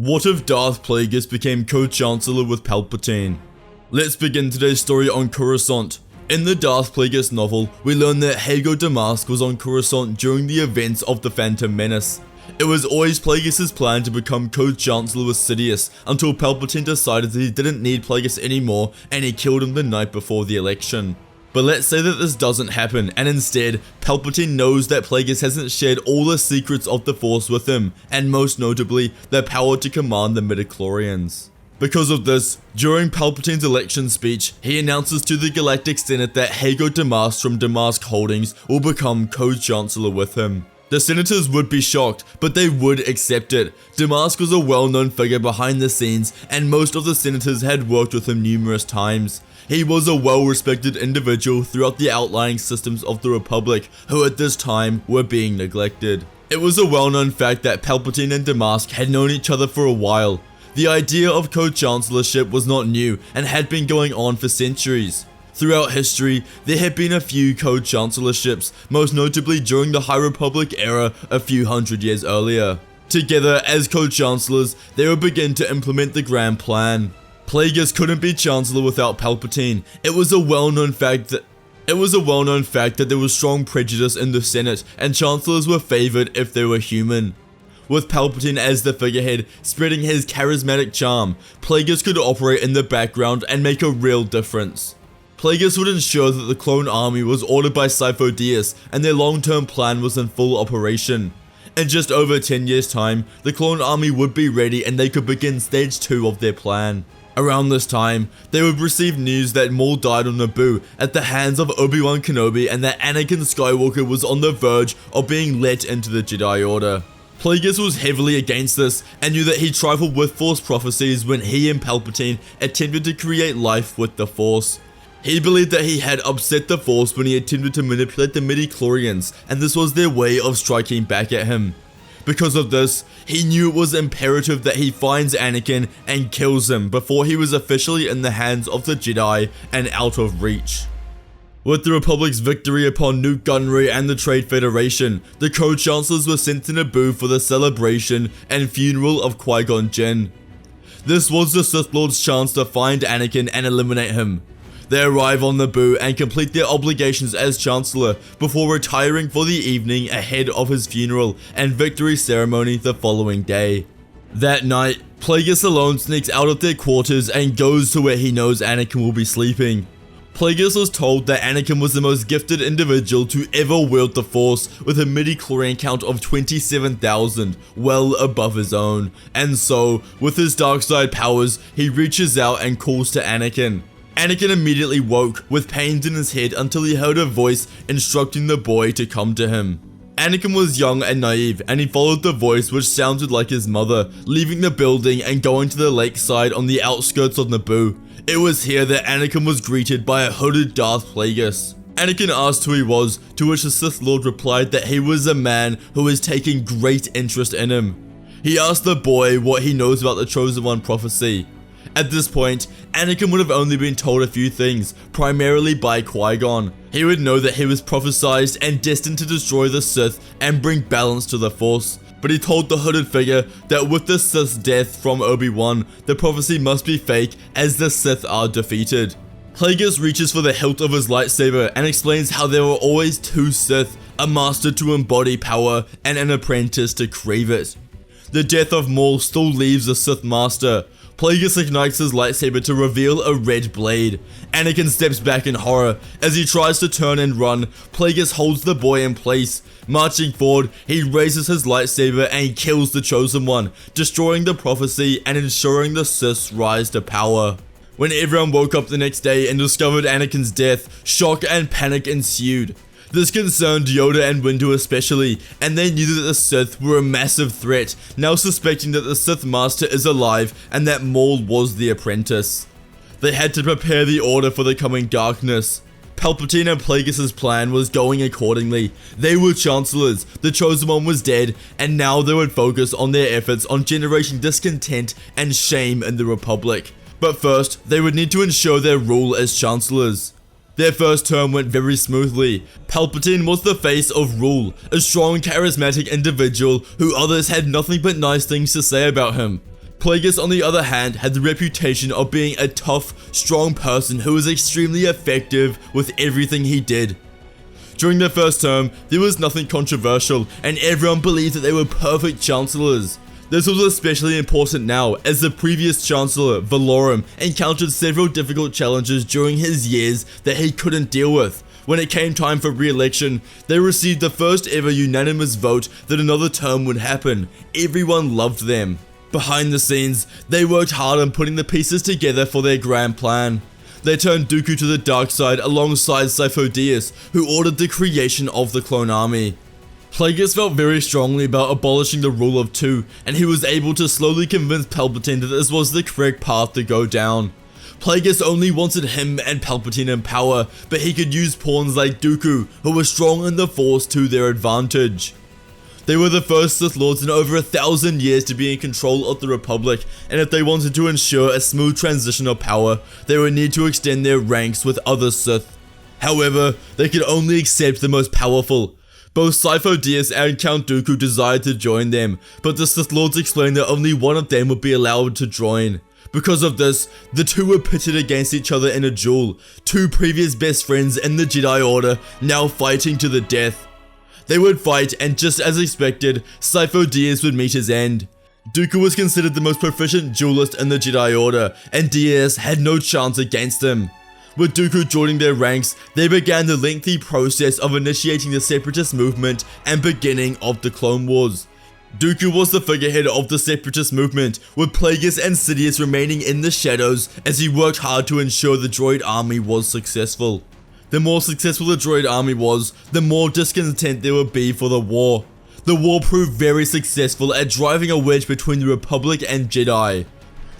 What if Darth Plagueis became co-chancellor with Palpatine? Let's begin today's story on Coruscant. In the Darth Plagueis novel, we learn that Hago Damask was on Coruscant during the events of the Phantom Menace. It was always Plagueis' plan to become co-chancellor with Sidious until Palpatine decided that he didn't need Plagueis anymore and he killed him the night before the election. But let's say that this doesn't happen, and instead, Palpatine knows that Plagueis hasn't shared all the secrets of the Force with him, and most notably, the power to command the midichlorians. Because of this, during Palpatine's election speech, he announces to the Galactic Senate that Hago Damask from Damask Holdings will become co-chancellor with him. The senators would be shocked, but they would accept it. Damask was a well-known figure behind the scenes, and most of the senators had worked with him numerous times. He was a well-respected individual throughout the outlying systems of the Republic, who at this time were being neglected. It was a well-known fact that Palpatine and Damask had known each other for a while. The idea of co-chancellorship was not new and had been going on for centuries. Throughout history, there had been a few co-chancellorships, most notably during the High Republic era a few hundred years earlier. Together, as co-chancellors, they would begin to implement the grand plan. Plagueis couldn't be chancellor without Palpatine. It was a well-known fact that there was strong prejudice in the Senate, and chancellors were favored if they were human. With Palpatine as the figurehead, spreading his charismatic charm, Plagueis could operate in the background and make a real difference. Plagueis would ensure that the clone army was ordered by Sifo Dyas, and their long-term plan was in full operation. In just over 10 years' time, the clone army would be ready and they could begin stage 2 of their plan. Around this time, they would receive news that Maul died on Naboo at the hands of Obi-Wan Kenobi and that Anakin Skywalker was on the verge of being let into the Jedi Order. Plagueis was heavily against this and knew that he trifled with Force prophecies when he and Palpatine attempted to create life with the Force. He believed that he had upset the Force when he attempted to manipulate the midichlorians, and this was their way of striking back at him. Because of this, he knew it was imperative that he finds Anakin and kills him before he was officially in the hands of the Jedi and out of reach. With the Republic's victory upon Nute Gunray and the Trade Federation, the co-chancellors were sent to Naboo for the celebration and funeral of Qui-Gon Jinn. This was the Sith Lord's chance to find Anakin and eliminate him. They arrive on Naboo and complete their obligations as Chancellor before retiring for the evening ahead of his funeral and victory ceremony the following day. That night, Plagueis alone sneaks out of their quarters and goes to where he knows Anakin will be sleeping. Plagueis was told that Anakin was the most gifted individual to ever wield the Force with a midichlorian count of 27,000, well above his own, and so, with his dark side powers, he reaches out and calls to Anakin. Anakin immediately woke with pains in his head until he heard a voice instructing the boy to come to him. Anakin was young and naive, and he followed the voice, which sounded like his mother, leaving the building and going to the lakeside on the outskirts of Naboo. It was here that Anakin was greeted by a hooded Darth Plagueis. Anakin asked who he was, to which the Sith Lord replied that he was a man who was taking great interest in him. He asked the boy what he knows about the Chosen One prophecy. At this point, Anakin would have only been told a few things, primarily by Qui-Gon. He would know that he was prophesized and destined to destroy the Sith and bring balance to the Force. But he told the hooded figure that with the Sith's death from Obi-Wan, the prophecy must be fake as the Sith are defeated. Plagueis reaches for the hilt of his lightsaber and explains how there were always two Sith, a master to embody power and an apprentice to crave it. The death of Maul still leaves the Sith master. Plagueis ignites his lightsaber to reveal a red blade. Anakin steps back in horror. As he tries to turn and run, Plagueis holds the boy in place. Marching forward, he raises his lightsaber and kills the Chosen One, destroying the prophecy and ensuring the Sith's rise to power. When everyone woke up the next day and discovered Anakin's death, shock and panic ensued. This concerned Yoda and Windu especially, and they knew that the Sith were a massive threat, now suspecting that the Sith Master is alive and that Maul was the apprentice. They had to prepare the Order for the coming darkness. Palpatine and Plagueis' plan was going accordingly. They were Chancellors, the Chosen One was dead, and now they would focus on their efforts on generating discontent and shame in the Republic. But first, they would need to ensure their rule as Chancellors. Their first term went very smoothly. Palpatine was the face of rule, a strong, charismatic individual who others had nothing but nice things to say about him. Plagueis, on the other hand, had the reputation of being a tough, strong person who was extremely effective with everything he did. During their first term, there was nothing controversial, and everyone believed that they were perfect chancellors. This was especially important now, as the previous chancellor, Valorum, encountered several difficult challenges during his years that he couldn't deal with. When it came time for re-election, they received the first ever unanimous vote that another term would happen. Everyone loved them. Behind the scenes, they worked hard on putting the pieces together for their grand plan. They turned Dooku to the dark side alongside Sifo-Dyas, who ordered the creation of the clone army. Plagueis felt very strongly about abolishing the rule of two, and he was able to slowly convince Palpatine that this was the correct path to go down. Plagueis only wanted him and Palpatine in power, but he could use pawns like Dooku, who were strong in the Force, to their advantage. They were the first Sith Lords in over 1,000 years to be in control of the Republic, and if they wanted to ensure a smooth transition of power, they would need to extend their ranks with other Sith. However, they could only accept the most powerful. Both Sifo-Dyas and Count Dooku desired to join them, but the Sith Lords explained that only one of them would be allowed to join. Because of this, the two were pitted against each other in a duel, two previous best friends in the Jedi Order now fighting to the death. They would fight, and just as expected, Sifo-Dyas would meet his end. Dooku was considered the most proficient duelist in the Jedi Order, and Dyas had no chance against him. With Dooku joining their ranks, they began the lengthy process of initiating the separatist movement and beginning of the Clone Wars. Dooku was the figurehead of the separatist movement, with Plagueis and Sidious remaining in the shadows as he worked hard to ensure the droid army was successful. The more successful the droid army was, the more discontent there would be for the war. The war proved very successful at driving a wedge between the Republic and Jedi.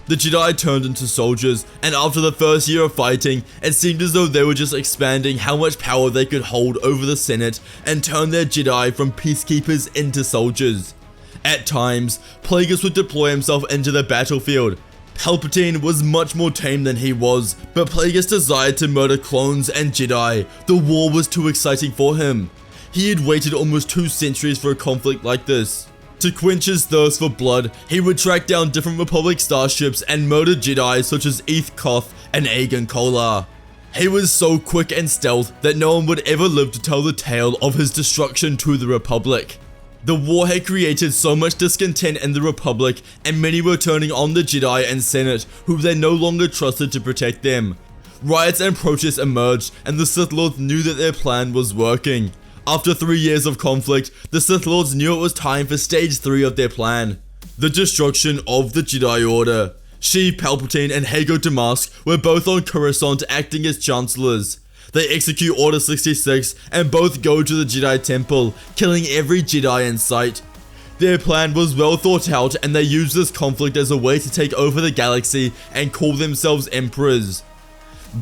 The Jedi turned into soldiers, and after the first year of fighting, it seemed as though they were just expanding how much power they could hold over the Senate and turn their Jedi from peacekeepers into soldiers. At times, Plagueis would deploy himself into the battlefield. Palpatine was much more tame than he was, but Plagueis desired to murder clones and Jedi. The war was too exciting for him. He had waited almost 2 centuries for a conflict like this. To quench his thirst for blood, he would track down different Republic starships and murder Jedi such as Eth Koth and Aegon Kolar. He was so quick and stealth that no one would ever live to tell the tale of his destruction to the Republic. The war had created so much discontent in the Republic, and many were turning on the Jedi and Senate, who they no longer trusted to protect them. Riots and protests emerged, and the Sith Lords knew that their plan was working. After 3 years of conflict, the Sith Lords knew it was time for stage 3 of their plan: the destruction of the Jedi Order. Sheev Palpatine and Hago Damask were both on Coruscant acting as chancellors. They execute Order 66 and both go to the Jedi Temple, killing every Jedi in sight. Their plan was well thought out, and they used this conflict as a way to take over the galaxy and call themselves emperors.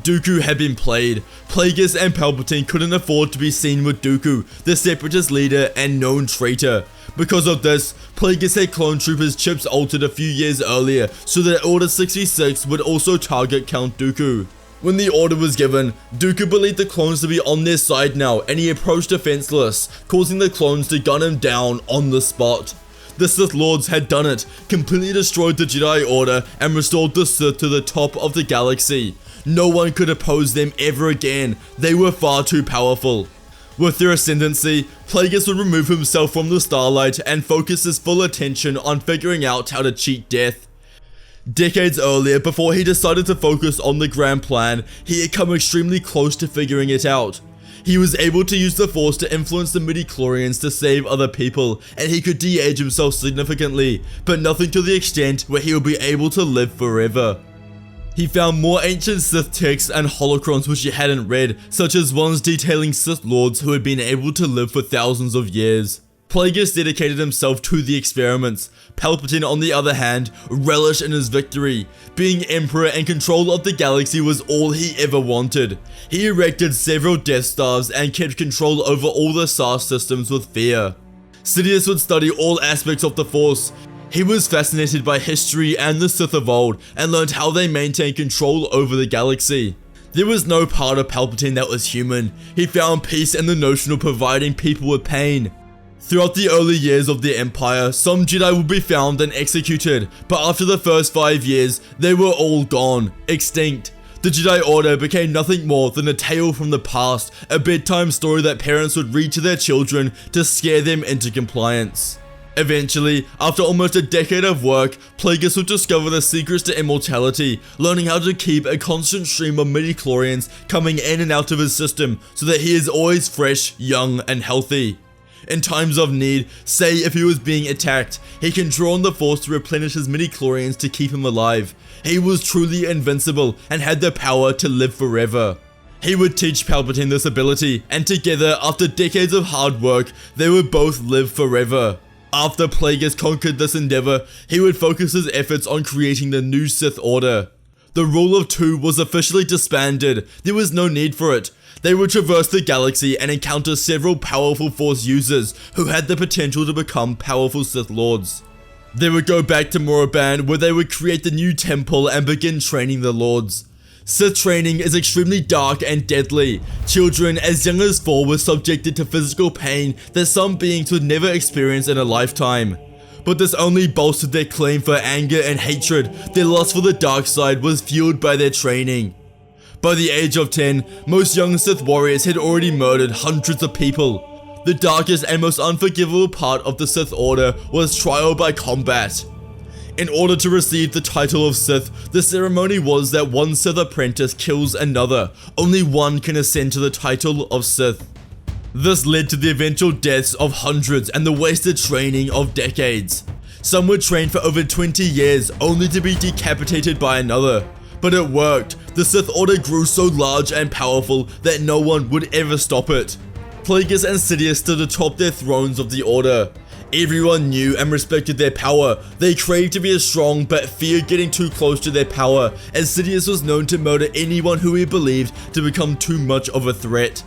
Dooku had been played. Plagueis and Palpatine couldn't afford to be seen with Dooku, the separatist leader and known traitor. Because of this, Plagueis had clone troopers chips altered a few years earlier so that Order 66 would also target Count Dooku. When the order was given, Dooku believed the clones to be on their side now, and he approached defenseless, causing the clones to gun him down on the spot. The Sith Lords had done it, completely destroyed the Jedi Order, and restored the Sith to the top of the galaxy. No one could oppose them ever again. They were far too powerful. With their ascendancy, Plagueis would remove himself from the Starlight and focus his full attention on figuring out how to cheat death. Decades earlier, before he decided to focus on the grand plan, he had come extremely close to figuring it out. He was able to use the Force to influence the midi-chlorians to save other people, and he could de-age himself significantly, but nothing to the extent where he would be able to live forever. He found more ancient Sith texts and holocrons which he hadn't read, such as ones detailing Sith Lords who had been able to live for thousands of years. Plagueis dedicated himself to the experiments. Palpatine, on the other hand, relished in his victory. Being Emperor and control of the galaxy was all he ever wanted. He erected several Death Stars and kept control over all the star systems with fear. Sidious would study all aspects of the Force. He was fascinated by history and the Sith of old, and learned how they maintained control over the galaxy. There was no part of Palpatine that was human. He found peace in the notion of providing people with pain. Throughout the early years of the Empire, some Jedi would be found and executed, but after the first 5 years, they were all gone, extinct. The Jedi Order became nothing more than a tale from the past, a bedtime story that parents would read to their children to scare them into compliance. Eventually, after almost a decade of work, Plagueis would discover the secrets to immortality, learning how to keep a constant stream of midi-chlorians coming in and out of his system so that he is always fresh, young, and healthy. In times of need, say if he was being attacked, he can draw on the Force to replenish his midi-chlorians to keep him alive. He was truly invincible and had the power to live forever. He would teach Palpatine this ability, and together, after decades of hard work, they would both live forever. After Plagueis conquered this endeavor, he would focus his efforts on creating the new Sith Order. The Rule of Two was officially disbanded. There was no need for it. They would traverse the galaxy and encounter several powerful Force users who had the potential to become powerful Sith Lords. They would go back to Moraban, where they would create the new temple and begin training the Lords. Sith training is extremely dark and deadly. Children as young as 4 were subjected to physical pain that some beings would never experience in a lifetime. But this only bolstered their claim for anger and hatred. Their lust for the dark side was fueled by their training. By the age of 10, most young Sith warriors had already murdered hundreds of people. The darkest and most unforgivable part of the Sith Order was trial by combat. In order to receive the title of Sith, the ceremony was that one Sith apprentice kills another. Only one can ascend to the title of Sith. This led to the eventual deaths of hundreds and the wasted training of decades. Some would train for over 20 years only to be decapitated by another. But it worked. The Sith Order grew so large and powerful that no one would ever stop it. Plagueis and Sidious stood atop their thrones of the Order. Everyone knew and respected their power. They craved to be as strong but feared getting too close to their power, as Sidious was known to murder anyone who he believed to become too much of a threat.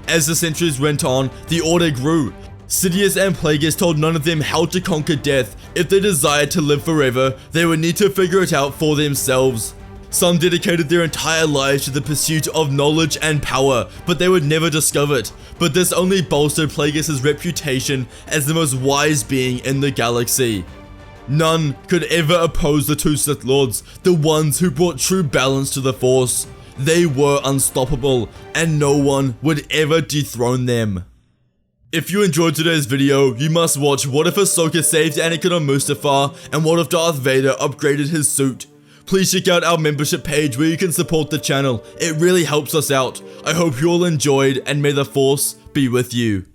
As the centuries went on, the Order grew. Sidious and Plagueis told none of them how to conquer death. If they desired to live forever, they would need to figure it out for themselves. Some dedicated their entire lives to the pursuit of knowledge and power, but they would never discover it. But this only bolstered Plagueis' reputation as the most wise being in the galaxy. None could ever oppose the two Sith Lords, the ones who brought true balance to the Force. They were unstoppable, and no one would ever dethrone them. If you enjoyed today's video, you must watch What If Ahsoka saved Anakin on Mustafar, and What If Darth Vader upgraded his suit. Please check out our membership page where you can support the channel. It really helps us out. I hope you all enjoyed, and may the Force be with you.